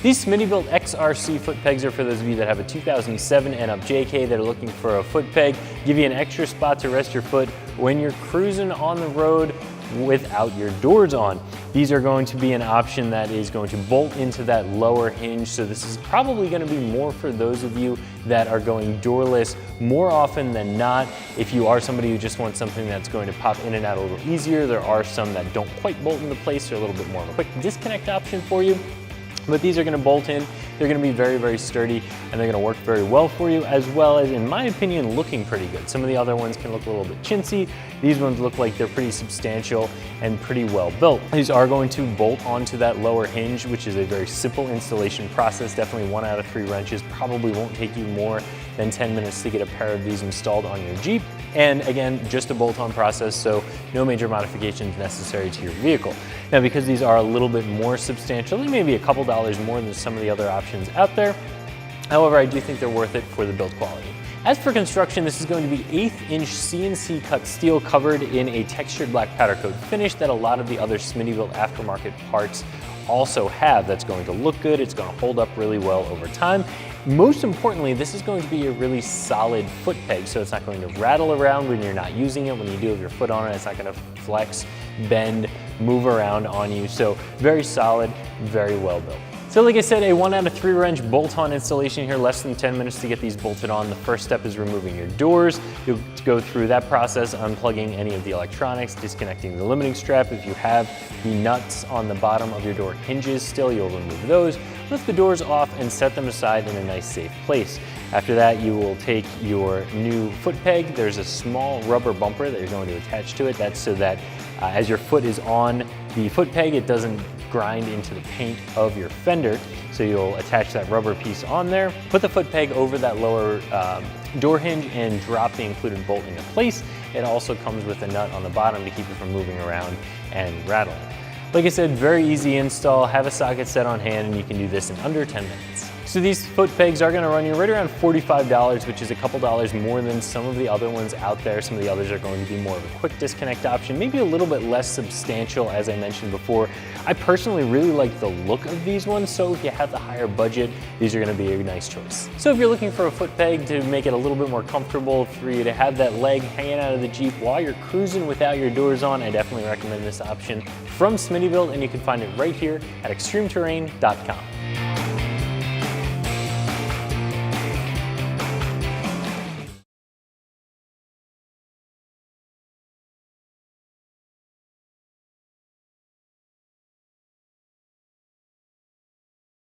These Smittybilt XRC foot pegs are for those of you that have a 2007 and up JK that are looking for a foot peg, give you an extra spot to rest your foot when you're cruising on the road without your doors on. These are going to be an option that is going to bolt into that lower hinge, so this is probably going to be more for those of you that are going doorless more often than not. If you are somebody who just wants something that's going to pop in and out a little easier, there are some that don't quite bolt into place. They're a little bit more of a quick disconnect option for you. But these are going to bolt in, they're going to be very, very sturdy, and they're going to work very well for you, as well as, in my opinion, looking pretty good. Some of the other ones can look a little bit chintzy. These ones look like they're pretty substantial and pretty well built. These are going to bolt onto that lower hinge, which is a very simple installation process. Definitely 1 out of 3 wrenches. Probably won't take you more than 10 minutes to get a pair of these installed on your Jeep. And again, just a bolt-on process, so no major modifications necessary to your vehicle. Now, because these are a little bit more substantial, they may be a couple dollars more than some of the other options out there. However, I do think they're worth it for the build quality. As for construction, this is going to be 1/8-inch CNC cut steel covered in a textured black powder coat finish that a lot of the other Smittybilt aftermarket parts also have. That's going to look good, it's going to hold up really well over time. Most importantly, this is going to be a really solid foot peg, so it's not going to rattle around when you're not using it. When you do have your foot on it, it's not going to flex, bend, move around on you. So very solid, very well built. So like I said, a 1 out of 3 wrench bolt-on installation here, less than 10 minutes to get these bolted on. The first step is removing your doors. You'll go through that process, unplugging any of the electronics, disconnecting the limiting strap. If you have the nuts on the bottom of your door hinges still, you'll remove those. Lift the doors off and set them aside in a nice safe place. After that, you will take your new foot peg. There's a small rubber bumper that you're going to attach to it. That's so that as your foot is on the foot peg, it doesn't grind into the paint of your fender. So you'll attach that rubber piece on there, put the foot peg over that lower door hinge and drop the included bolt into place. It also comes with a nut on the bottom to keep it from moving around and rattling. Like I said, very easy install. Have a socket set on hand and you can do this in under 10 minutes. So these foot pegs are going to run you right around $45, which is a couple dollars more than some of the other ones out there. Some of the others are going to be more of a quick disconnect option, maybe a little bit less substantial, as I mentioned before. I personally really like the look of these ones, so if you have the higher budget, these are going to be a nice choice. So if you're looking for a foot peg to make it a little bit more comfortable for you to have that leg hanging out of the Jeep while you're cruising without your doors on, I definitely recommend this option from Smittybilt, and you can find it right here at ExtremeTerrain.com.